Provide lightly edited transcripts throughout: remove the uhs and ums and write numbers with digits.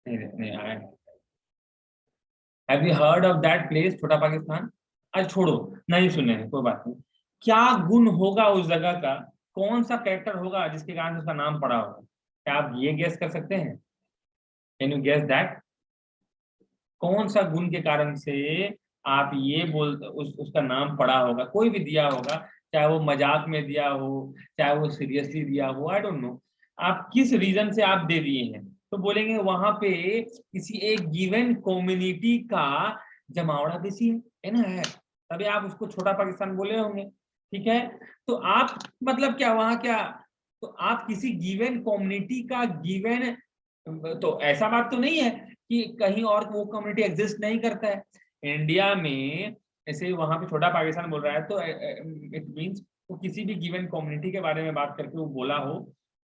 नहीं आया। Have you heard of that place छोटा पाकिस्तान? आज छोड़ो, नहीं सुने हैं, कोई बात नहीं। क्या गुण होगा उस जगह का, कौन सा कैरेक्टर होगा जिसके कारण उसका नाम पड़ा होगा? क्या आप ये गेस कर सकते हैं? Can you guess that? कौन सा गुण के कारण से आप ये बोल उसका नाम पड़ा होगा, कोई भी दिया होगा, चाहे वो मजाक में दिया हो, चाहे वो सीरियसली दिया हो, आई डोंट नो, आप किस रीजन से आप दे दिए हैं, तो बोलेंगे वहां पे किसी एक गिवन कम्युनिटी का जमावड़ा बेसी है ना, है, तभी आप उसको छोटा पाकिस्तान बोले होंगे। ठीक है, तो आप मतलब क्या वहां क्या, तो आप किसी गिवन कम्युनिटी का गिवन, तो ऐसा बात तो नहीं है कि कहीं और वो कम्युनिटी एग्जिस्ट नहीं करता है इंडिया में, ऐसे वहां पे छोटा पाकिस्तान बोल रहा है तो इट मींस वो किसी भी गिवन कम्युनिटी के बारे में बात करके वो बोला हो।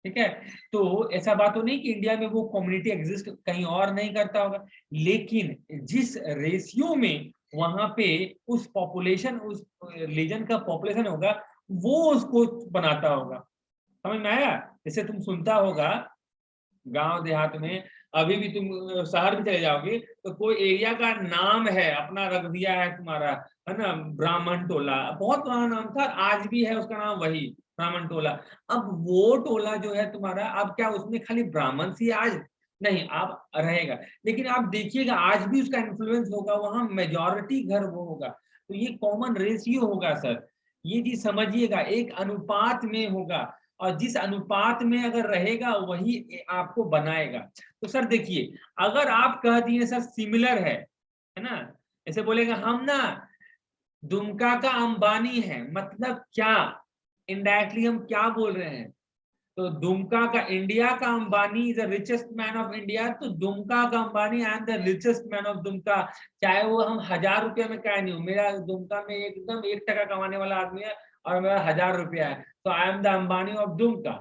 ठीक है, तो ऐसा बात तो नहीं कि इंडिया में वो कम्युनिटी एग्जिस्ट कहीं और नहीं करता होगा, लेकिन जिस रेशियो में वहां पे उस पॉपुलेशन, उस रीजन का पॉपुलेशन होगा, वो उसको बनाता होगा। समझ में आया? जैसे तुम सुनता होगा गांव देहात में, अभी भी तुम शहर में चले जाओगे तो कोई एरिया का नाम है अपना रख दिया है तुम्हारा, है ना, ब्राह्मण टोला, बहुत पुराना नाम था, आज भी है उसका नाम वही ब्राह्मण टोला। अब वो टोला जो है तुम्हारा, अब क्या उसमें खाली ब्राह्मण सी आज नहीं, आप रहेगा, लेकिन आप देखिएगा आज भी उसका इन्फ्लुएंस होगा, वहां मेजॉरिटी घर वो होगा, तो ये कॉमन रेशियो होगा सर, ये चीज समझिएगा, एक अनुपात में होगा, और जिस अनुपात में अगर रहेगा वही आपको बनाएगा। तो सर देखिए, अगर आप कह दिए सर सिमिलर है ना, ऐसे बोलेगा हम ना दुमका का अंबानी है, मतलब क्या, इनडायरेक्टली हम क्या बोल रहे हैं, तो दुमका का, इंडिया का Ambani is the richest man of India, तो दुमका का Ambani I am the richest man of Dumka, चाहे वो हम 1000 रुपये में क्या नहीं हो, मेरा दुमका में एकदम 1 टका कमाने वाला आदमी है और मेरा 1000 रुपया है, तो I am the Ambani of Dumka.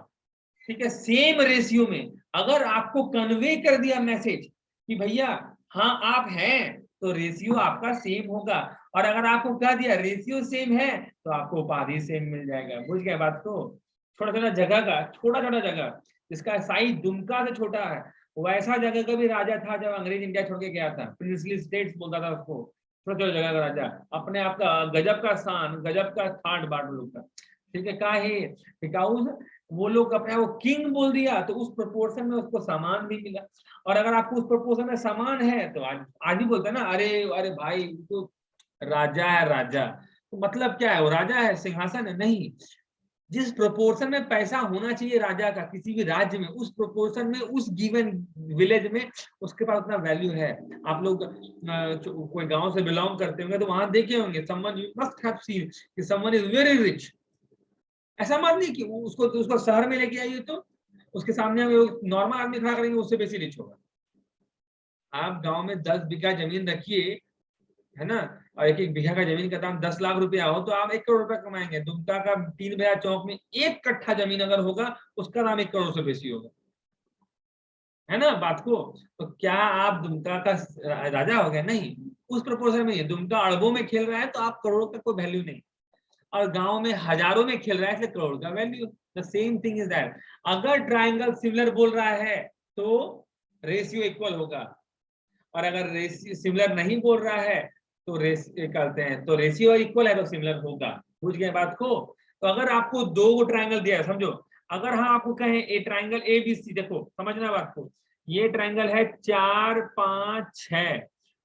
ठीक है, सेम रेशियो में अगर आपको कन्वे कर दिया मैसेज कि भैया हाँ आप हैं, तो रेशियो आपका सेम होगा, और अगर आपको कह दिया रेशियो सेम है तो आपको उपाधि सेम मिल जाएगा। बुझ गए बात को? छोटा छोटा जगह का, छोटा छोटा जगह जिसका साइज दुमका से छोटा है, वैसा जगह का भी राजा था जब अंग्रेज इंडिया छोड़ के गया था, प्रिंसली स्टेट्स बोलता था उसको, छोटा छोटा जगह का राजा, अपने आप का गजब का शान, गजब का ठाट बाट लोग का। ठीक है, का है बिकॉज वो लोग अपने वो किंग बोल दिया तो उस प्रोपोर्शन में उसको सामान भी मिला, और अगर आपको उस प्रोपोर्शन में सामान है तो आज भी बोलते हैं ना, अरे अरे भाई तो राजा है, राजा तो मतलब क्या है, वो राजा है, सिंहासन है, नहीं, जिस प्रोपोर्शन में पैसा होना चाहिए राजा का किसी भी राज्य में, उस प्रोपोर्शन में उस गिवन विलेज में उसके पास उतना वैल्यू है। आप लोग कोई गांव से बिलोंग करते होंगे तो वहां देखे होंगे, someone you must have seen कि समवन इज वेरी रिच, ऐसा मत नहीं कि उसको उसको शहर में लेके आइए तो उसके सामने नॉर्मल आदमी खड़ा करेंगे उससे बेसी रिच होगा। आप गांव में 10 बीघा जमीन रखिए, है ना, और एक एक बीघा का जमीन का दाम 10 लाख रुपया हो तो आप 1 करोड़ रुपया कमाएंगे। दुमका का 3 बाजार चौक में 1 कट्ठा जमीन अगर होगा उसका दाम 1 करोड़ से बेसी होगा, है ना बात को? तो क्या आप दुमका का राजा हो गए? नहीं, उस प्रपोजल में दुमका अरबों में खेल रहा है तो आप करोड़ों का कोई वैल्यू नहीं, और गांव में हजारों में खेल रहा है इसलिए करोड़ का value. The same thing is that, अगर ट्राइंगल सिमिलर बोल रहा है तो रेशियो इक्वल होगा, और अगर रेशियो सिमिलर नहीं बोल रहा है तो करते हैं तो रेशियो इक्वल है तो सिमिलर होगा। बुझ गए बात को? तो अगर आपको 2 ट्राइंगल दिया है, समझो, अगर हाँ आपको कहें ए ट्राइंगल ए बी सी, देखो समझना बात को, ये ट्राइंगल है 4 5 6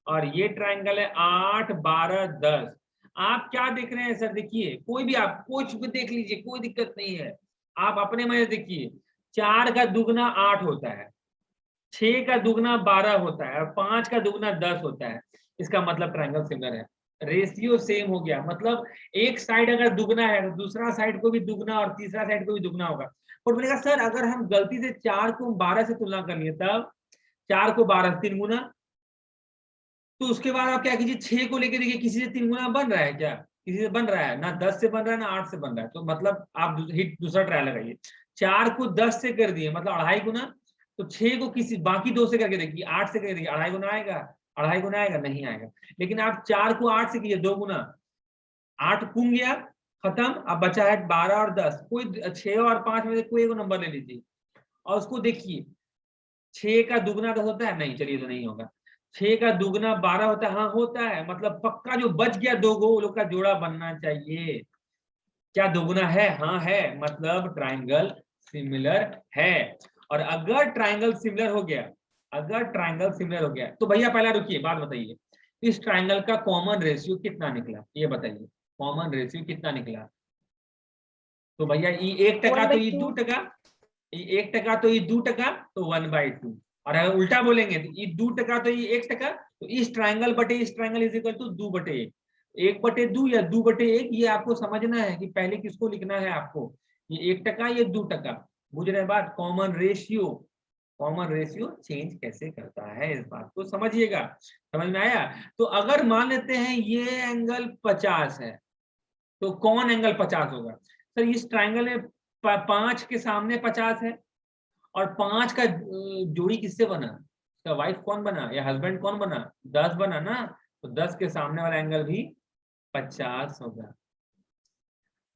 और ये ट्राइंगल है 8 12 10, आप क्या देख रहे हैं सर? देखिए कोई भी, आप कुछ भी देख लीजिए, कोई दिक्कत नहीं है, आप अपने मजे देखिए, 4 का दुगना 8 होता है, 6 का दुगना 12 होता है और 5 का दुगना 10 होता है, इसका मतलब ट्रायंगल सिमिलर है, रेशियो सेम हो गया, मतलब एक साइड अगर दुगना है तो दूसरा साइड को भी दुगना और तीसरा साइड को भी दुगना होगा। और बोलेगा सर अगर हम गलती से 4 को 12 से तुलना कर लिए, तब 4 को 12 3 गुना, तो उसके बाद आप क्या कीजिए, 6 को लेकर देखिए किसी से 3 गुना बन रहा है क्या? किसी से बन रहा है ना, 10 से बन रहा है ना 8 से बन रहा है, तो मतलब आप हिट दूसरा ट्रायल लगाइए, 4 को 10 से कर दिए मतलब 2.5 गुना, तो 6 को किसी बाकी 2 से करके देखिए, 8 से करके देखिए, 2.5 गुना आएगा? 2.5 गुना आएगा? नहीं आएगा। लेकिन आप 4 को 8 से कीजिए 2 गुना, 8 कूम गया, खत्म, अब बचा है 12 और 10, कोई 6 और 5 में से कोई एक नंबर ले लीजिए और उसको देखिए, 6 का दुगना 10 होता है? नहीं, चलिए तो नहीं होगा। 6 का दुगना 12 होता है? हाँ होता है। मतलब पक्का जो बच गया 2 गो, वो लोग का जोड़ा बनना चाहिए। क्या दुगना है? हाँ है, मतलब ट्राइंगल सिमिलर है। और अगर ट्राइंगल सिमिलर हो गया, अगर ट्राइंगल सिमिलर हो गया तो भैया पहला रुकिए, बात बताइए, इस ट्राइंगल का कॉमन रेशियो कितना निकला? ये बताइए, कॉमन रेशियो कितना निकला? तो भैया ये 1% तो ये 2%, ये 1% तो ये 2%, तो 1/2। और अगर उल्टा बोलेंगे तो ये 2% तो ये 1%, तो इस ट्राइंगल बटे इस ट्राइंगल इज इक्वल टू 2/1। 1/2 या 2/1, ये आपको समझना है कि पहले किसको लिखना है आपको, ये 1%, ये 2%। बुझ रहे बात? Common ratio, common ratio change कैसे करता है, इस बात को समझिएगा। समझ में आया? तो अगर मान लेते हैं ये एंगल 50 है, तो कौन एंगल 50 होगा? सर इस ट्राइंगल में 5 के सामने 50 है, और 5 का जोड़ी किससे बना? इसका वाइफ कौन बना या हस्बैंड कौन बना? 10 बना ना, तो 10 के सामने वाला एंगल भी 50 होगा।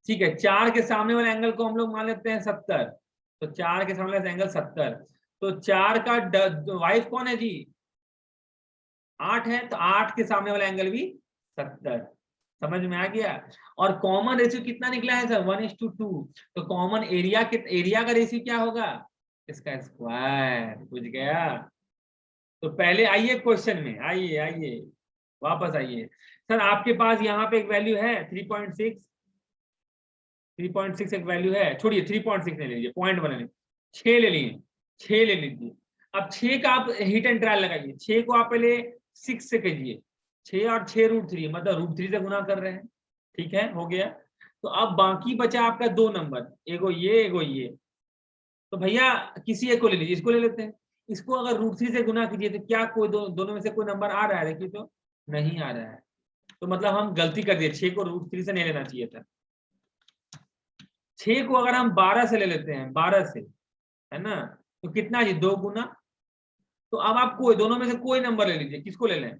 ठीक है, 4 के सामने वाला एंगल को हम लोग मान लेते हैं 70, तो 4 के सामने वाला एंगल 70, तो 4 का वाइफ कौन है जी? 8 है, तो 8 के सामने वाला एंगल भी 70। समझ में आ गया? और कॉमन रेशियो कितना निकला है सर? 1:2। तो कॉमन एरिया एरिया का रेशियो क्या होगा? इसका स्क्वायर। बुझ गया? तो पहले आइए क्वेश्चन में, आइए आइए वापस आइए। सर आपके पास यहाँ पे एक वैल्यू है 3.6, 3.6 एक वैल्यू है, छोड़िए 3.6 ले लीजिए, पॉइंट बना लीजिए, 6 ले लीजिए, 6 ले लीजिए। अब 6 का आप हिट एंड ट्रायल लगाइए, 6 को आप पहले 6 से कीजिए, 6 और 6 √3, मतलब √3 से गुना कर रहे हैं। ठीक है, हो गया। तो अब बाकी बचा आपका 2 नंबर, एगो ये एगो ये। तो भैया किसी एक को ले लीजिए, इसको ले लेते हैं। इसको अगर √3 से गुना कीजिए तो क्या कोई दोनों में से कोई नंबर आ रहा है? देखिए तो नहीं आ रहा है, तो मतलब हम गलती कर दिए, 6 को √3 से नहीं लेना चाहिए था। 6 को अगर हम 12 से ले लेते हैं, 12 से, है ना, तो कितना जी? 2 गुना। तो अब आप कोई दोनों में से कोई नंबर ले लीजिए, किसको ले लें?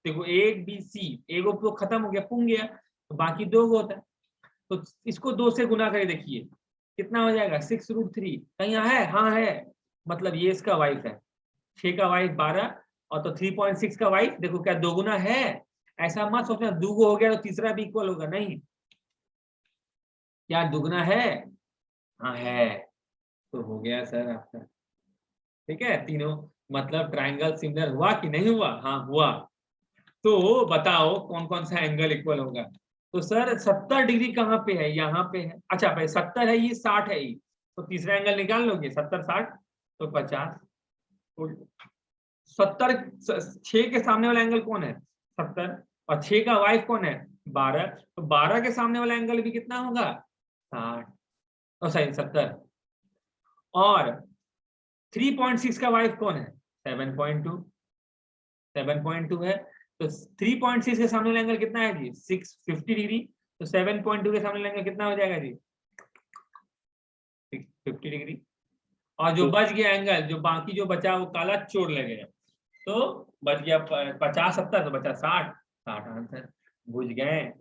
देखो एक बी सी, एगो तो खत्म हो गया, पुंग गया, तो बाकी 2 गो होता है। तो इसको 2 से गुना करके देखिए कितना हो जाएगा? 6√3। कहीं यहाँ है? हाँ है, मतलब ये इसका वाइफ है। 6 का वाइफ 12, और तो 3.6 का वाइफ, देखो क्या 2 गुना है? ऐसा मत सोचना 2 गो हो गया तो तीसरा भी इक्वल होगा, नहीं। क्या दुगना है? हाँ है, तो हो गया सर आपका। ठीक है, तीनों मतलब ट्राइंगल सिमिलर हुआ कि नहीं हुआ? हाँ हुआ। तो बताओ कौन कौन सा एंगल इक्वल होगा? तो सर 70 डिग्री कहाँ पे है? यहाँ पे है। अच्छा भाई 70 है, ये 60 है, ये तो तीसरा एंगल निकाल लोगे, 70 60 तो 50। तो 70, 6 के सामने वाला एंगल कौन है? 70, और 6 का वाइफ कौन है? 12, तो 12 के सामने वाला एंगल भी कितना होगा? 60, और सही 70। और 3.6 का वाइफ कौन है? 7.2, 7.2 है। तो 3.6 के सामने वाला एंगल कितना है जी? 650 डिग्री। तो 7.2 के सामने वाला एंगल कितना हो जाएगा जी? 650 डिग्री। और जो बच गया एंगल, जो बाकी जो बचा वो काला चोर लगेगा, तो बच गया 50 70, तो बचा 60, 60 आंसर। बुझ गए?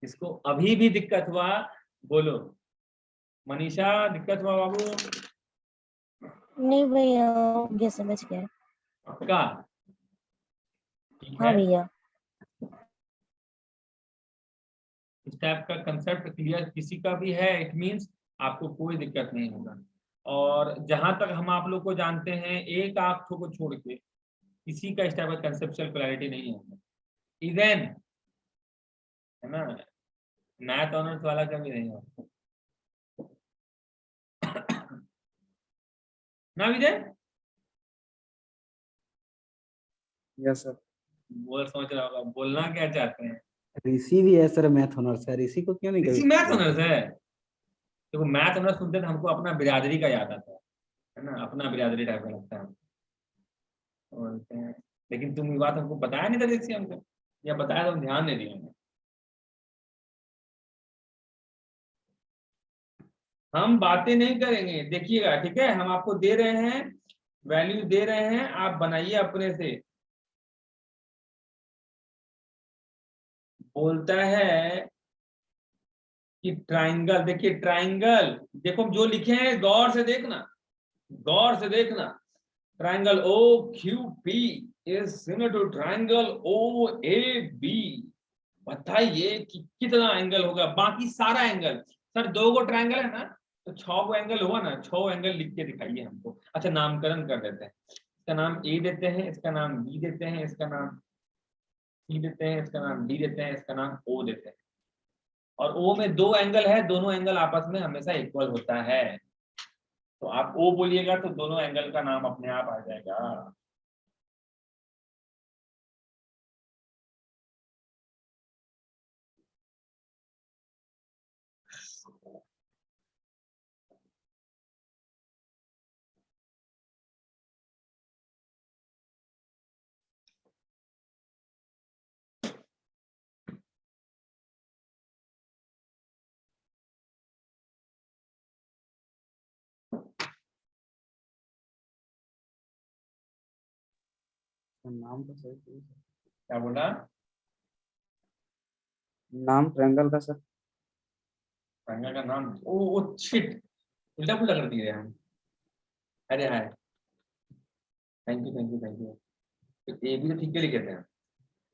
इसको अभी भी दिक्कत हुआ? बोलो मनीषा, दिक्कत हुआ बाबू? नहीं भैया, ये समझ गया। पक्का? ठीक हाँ है, भैया। इस टाइप का कंसेप्ट क्लियर किसी का भी है, इट मींस आपको कोई दिक्कत नहीं होगा। और जहां तक हम आप लोग को जानते हैं, एक आंख को छोड़ के किसी का इस टाइप का कंसेप्चुअल क्लैरिटी नहीं होगा। इवन है ना, मैथ ऑनर्स वाला का भी नहीं होगा ना विजय? Yes sir. वो सोच रहा होगा बोलना क्या चाहते हैं। ऋषि भी है सर, मैथ ऑनर्स है, ऋषि को क्यों नहीं ऋषि कभी मैथ जानते? ऑनर्स है? देखो मैथ ऑनर्स सुनते तो हमको अपना बिरादरी का याद आता है ना, अपना बिरादरी टाइप का लगता है। बोलते हैं, लेकिन तुम ये बात हमको बताया नहीं था ऋषि हमको, या बताया तो हम ध्यान नहीं दिया हमने। हम बातें नहीं करेंगे, देखिएगा, ठीक है? हम आपको दे रहे हैं, वैल्यू दे रहे हैं, आप बनाइए अपने से। बोलता है कि ट्राइंगल, देखिए ट्राइंगल, देखो जो लिखे हैं गौर से देखना, गौर से देखना। Triangle OQP is similar to triangle OAB। बताइए कि कितना एंगल होगा, बाकी सारा एंगल। सर 2 को ट्राइंगल है ना, तो 6 को एंगल हुआ ना, 6 एंगल लिख के दिखाइए हमको। अच्छा नामकरण कर देते हैं, इसका नाम A देते हैं, इसका नाम B देते हैं, इसका नाम C देते हैं, इसका नाम D देते हैं, इसका नाम O देते हैं। और O में 2 एंगल है, दोनों एंगल आपस में हमेशा इक्वल होता है। तो आप O बोलिएगा तो दोनों एंगल का नाम अपने आप आ जाएगा। नाम तो सही है। क्या बोला? नाम ट्रायंगल का सर। ट्रायंगल का नाम, ओ शिट, उल्टा पुल्टा कर दिए हम। अरे हाय, thank you thank you thank you. तो ए भी तो ठीक है लिखे थे हम,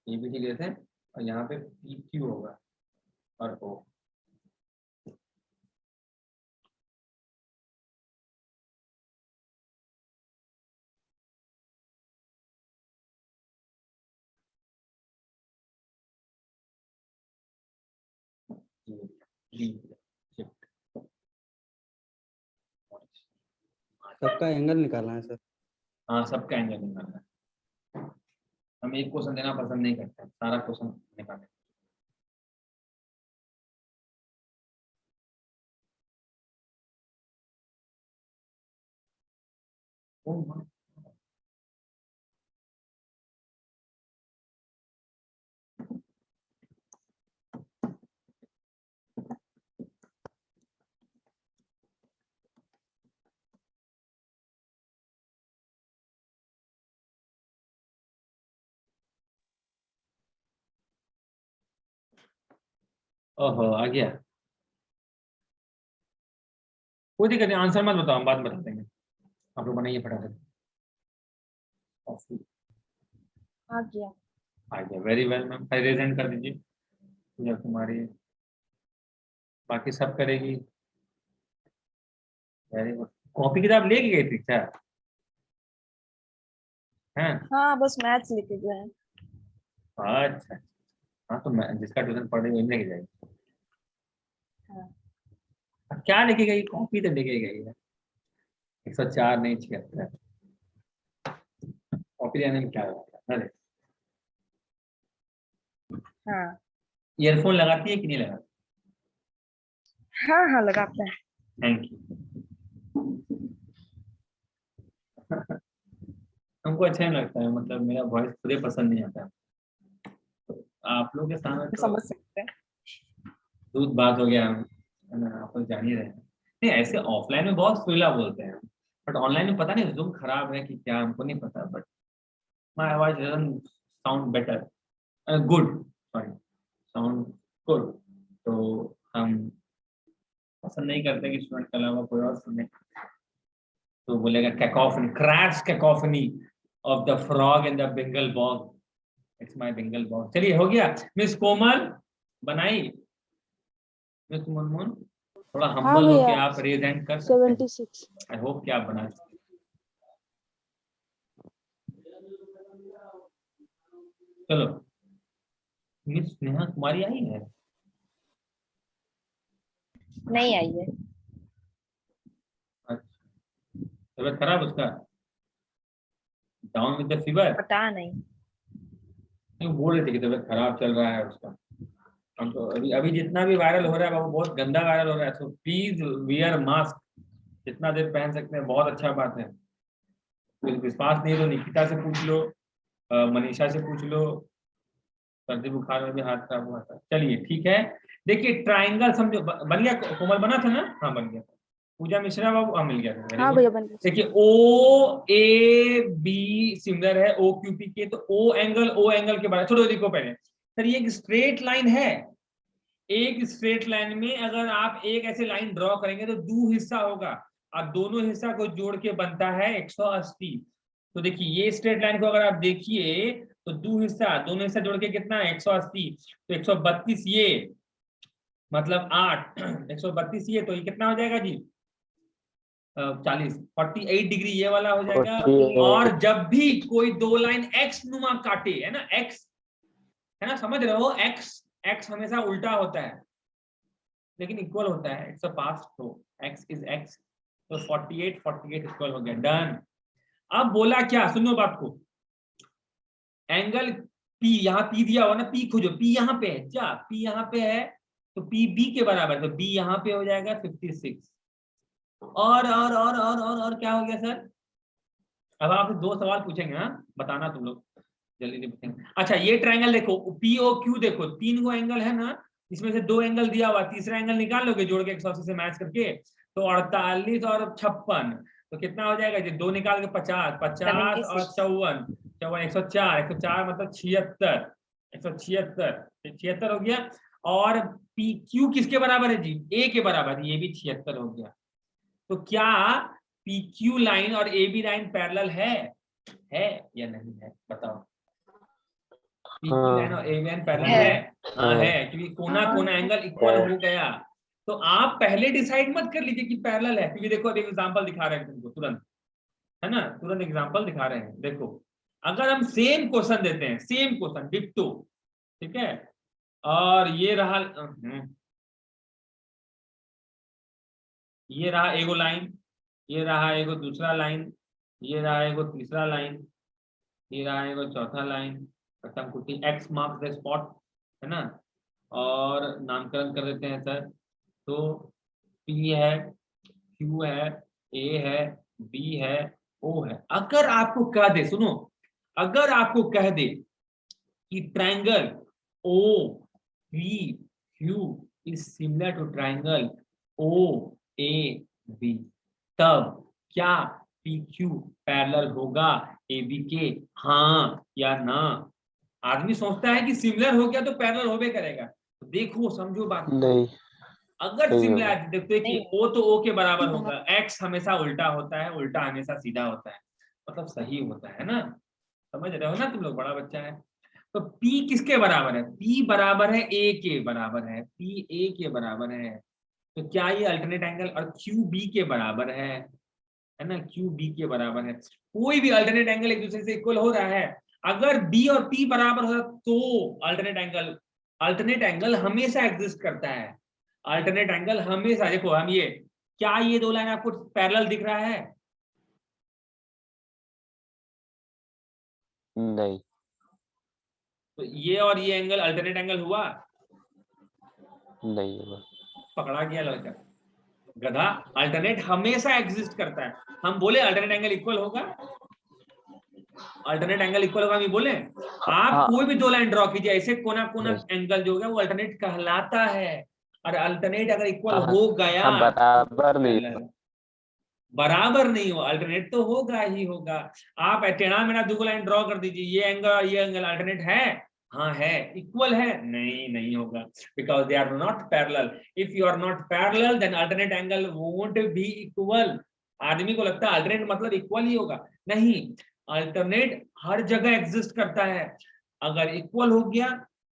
ए भी ठीक लिखे थे, और यहाँ पे PQ होगा और O। सबका एंगल निकालना है सर। हाँ सबका एंगल निकालना है। हम एक क्वेश्चन देना पसंद नहीं करते, सारा क्वेश्चन निकालें। ओहो आ गया, कोई दिक्कत नहीं, आंसर मत बताओ, हम बाद में बता देंगे। आप लोग बनाइए फटाफट। आ गया। आ गया, वेरी वेल मैम, प्रेजेंट कर दीजिए। पूजा कुमारी बाकी सब करेगी। Very good. कॉपी किताब लेके गई थी क्या? हैं? हाँ बस मैथ्स लेके गए हैं। अच्छा। हाँ तो मैं जिसका ट्यूशन पढ़ रही हूँ वही लेके जाएगी। हाँ। अब क्या लेके गई? कॉपी तो लेके गई है। 104 नहीं 76। कॉपी लेने में क्या होगा? अरे हाँ ईयरफोन लगाती है कि नहीं लगाती? हाँ हाँ लगाते हैं। Thank you. हमको अच्छा नहीं लगता है, मतलब मेरा वॉइस खुद ही पसंद नहीं आता। तो आप लोग के सामने तो समझ सकते हैं। दूध बात हो गया, है ना, आप लोग जान ही रहे हैं। नहीं ऐसे ऑफलाइन में बहुत सुरीला बोलते हैं, बट ऑनलाइन में पता नहीं जूम खराब है कि क्या, हमको नहीं पता। बट माय आवाज doesn't sound better, good, sorry, sound good. तो हम पसंद नहीं करते कि स्टूडेंट के अलावा कोई और सुने, तो बोलेगा cacophony, crash cacophony of the frog in the Bengal bog. It's my Bengal bog. चलिए हो गया। मिस कोमल बनाई? मिस मुनमुन थोड़ा हाँ हम्बल हो के भैया आप रेज हैंड कर सकते हैं। 76। आई होप कि आप बना सकते। चलो मिस नेहा कुमारी आई है? नहीं आई है। अच्छा, तबीयत खराब उसका? Down with the fever? पता नहीं। नहीं बोल रहे थे कि तबीयत खराब चल रहा है उसका। हम तो अभी अभी जितना भी वायरल हो रहा है वो बहुत गंदा वायरल हो रहा है, तो प्लीज वियर मास्क, जितना देर पहन सकते हैं बहुत अच्छा बात है। विश्वास नहीं तो निकिता से पूछ लो, मनीषा से पूछ लो, सर्दी बुखार में भी हाथ खराब हुआ था। चलिए ठीक है, देखिए ट्राइंगल समझो, बन गया कोमल, बना था ना? हाँ बन गया। पूजा मिश्रा बाबू, हाँ मिल गया था, वेरी हाँ गुड। भैया बन गया। देखिए OAB सिमिलर है OQP के, तो O एंगल के बारे छोड़ो, देखो पहले सर ये एक स्ट्रेट लाइन है। एक स्ट्रेट लाइन में अगर आप एक ऐसे लाइन ड्रॉ करेंगे तो दो हिस्सा होगा, और दोनों हिस्सा को जोड़ के बनता है 180। तो देखिए ये स्ट्रेट लाइन को अगर आप देखिए तो दोनों हिस्सा जोड़ के कितना है 180, तो 132 ये मतलब 8 132 ये, तो ये कितना हो जाएगा जी 40 48 डिग्री ये वाला हो जाएगा। 48 और जब भी कोई दो लाइन एक्स नुमा काटे, है ना, एक्स है ना, समझ रहे हो, एक्स एक्स हमेशा उल्टा होता है लेकिन इक्वल होता है, इट्स अ पास्ट, तो एक्स इज एक्स, तो 48 48 इक्वल हो गया, डन। अब बोला क्या, सुनो बात को, एंगल पी, यहाँ पी दिया हुआ ना, पी खोजो, पी यहाँ पे है क्या, पी यहाँ पे है तो पी बी के बराबर, तो बी यहाँ पे हो जाएगा 56। और क्या हो गया सर, अब आपसे दो सवाल पूछेंगे, हाँ बताना तुम लोग, जल्दी से पूछेंगे। अच्छा ये ट्रायंगल देखो, पी ओ क्यू देखो, 3 गो एंगल है ना, इसमें से 2 एंगल दिया हुआ, तीसरा एंगल निकाल लोगे जोड़ के 180 से मैच करके, तो 48 और 56, तो कितना हो जाएगा जी, 2 निकाल के 50 50 और 54 54 104 104 मतलब 76 176 हो गया। और पी क्यू किसके बराबर है जी, ए के बराबर, ये भी 76 हो गया। तो क्या पी क्यू लाइन और ए बी लाइन पैरेलल है या नहीं है, बताओ। पी क्यू लाइन और ए बी लाइन पैरेलल है, हाँ है, क्योंकि कोना कोना एंगल इक्वल हो गया। तो आप पहले डिसाइड मत कर लीजिए कि पैरेलल है, क्योंकि देखो एक एग्जांपल दिखा रहे हैं तुमको तुरंत, है ना, तुरंत एग्जांपल दिखा रहे हैं। देखो अगर हम सेम क्वेश्चन देते हैं, सेम क्वेश्चन डिट्टो, ठीक है, और ये रहा एगो लाइन, ये रहा एगो दूसरा लाइन, ये रहा एगो तीसरा लाइन, ये रहा एगो चौथा लाइन, खत्म कुटी, एक्स मार्क्स द स्पॉट, है ना, और नामकरण कर देते हैं सर। तो पी है, क्यू है, ए है, बी है, ओ है। अगर आपको कह दे, सुनो, अगर आपको कह दे कि triangle O B Q is similar to triangle O A B, तब क्या पी क्यू पैरेलल होगा ए बी के, हाँ या ना। आदमी सोचता है कि सिमिलर हो गया तो पैरेलल होबे करेगा, तो देखो समझो बात को। नहीं अगर नहीं होगा। सिमिलर देखते कि ओ तो ओ के बराबर होगा, एक्स हमेशा उल्टा होता है, उल्टा हमेशा सीधा होता है, मतलब सही होता है ना, समझ रहे हो ना तुम लोग, बड़ा बच्चा है। तो P किसके बराबर है, P बराबर है A के बराबर है, P A के बराबर है, तो क्या ये अल्टरनेट एंगल, और Q B के बराबर है ना, Q B के बराबर है। कोई भी अल्टरनेट एंगल एक दूसरे से इक्वल हो रहा है, अगर B और P बराबर हो तो अल्टरनेट एंगल हमेशा एग्जिस्ट करता है। अल्टरनेट एंगल हमेशा, देखो हम ये, क्या ये दो लाइन आपको पैरेलल दिख रहा है, नहीं तो ये और ये एंगल अल्टरनेट एंगल हुआ, नहीं होगा। पकड़ा गया लड़का, गधा। अल्टरनेट हमेशा एग्जिस्ट करता है, हम बोले अल्टरनेट एंगल इक्वल होगा, अल्टरनेट एंगल इक्वल होगा, हम बोले। आप हाँ। कोई भी दो लाइन ड्रॉ कीजिए, ऐसे कोना कोना yes, एंगल जो होगा वो अल्टरनेट कहलाता है, और अल्टरनेट अगर इक्वल हाँ, हो गया हाँ, बराबर नहीं होगा। पैरेलल, बराबर नहीं हो, अल्टरनेट तो होगा ही होगा। आप टेढ़ा मेढ़ा दो लाइन ड्रॉ कर दीजिए, ये एंगल अल्टरनेट है, हाँ है, इक्वल है, नहीं होगा, because they are not parallel. If you are not parallel then alternate angle won't be equal. आदमी को लगता है अल्टरनेट मतलब इक्वल ही होगा, नहीं, अल्टरनेट हर जगह एग्जिस्ट करता है। अगर इक्वल हो गया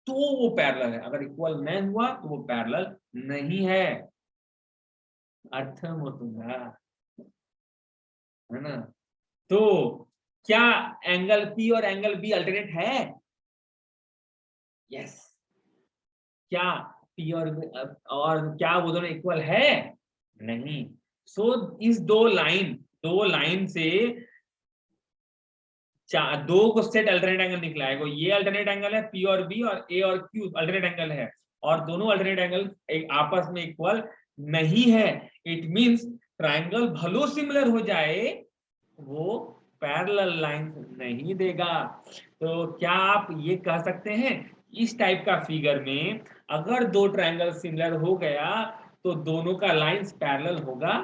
तो वो पैरेलल है, अगर इक्वल नहीं हुआ तो वो पैरेलल नहीं है। अर्थम होता है ना। तो क्या एंगल P और एंगल B अल्टरनेट है, यस। क्या P और क्या वो दोनों इक्वल है, नहीं। सो इस दो लाइन से दो को सेट अल्टरनेट एंगल निकला है, ये अल्टरनेट एंगल है P और B, और A और Q अल्टरनेट एंगल है, और दोनों अल्टरनेट एंगल एक आपस में इक्वल नहीं है। इट मींस ट्रायंगल भलो सिमिलर हो जाए वो पैरेलल लाइन नहीं देगा। तो क्या आप ये कह सकते हैं, इस टाइप का फिगर में अगर दो ट्रायंगल सिमिलर हो गया तो दोनों का लाइंस पैरेलल होगा,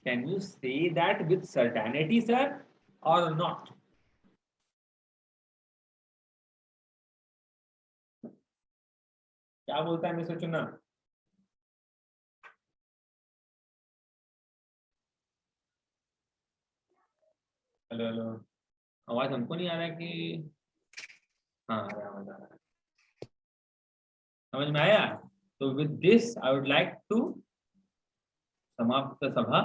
can you say that with certainty sir और नॉट। क्या बोलता है मिस्टर चुन्ना, हेलो हेलो, आवाज हमको नहीं आ रहा है कि हाँ आवाज आ रहा है, समझ में आया? तो with this I would like to समाप्त सभा।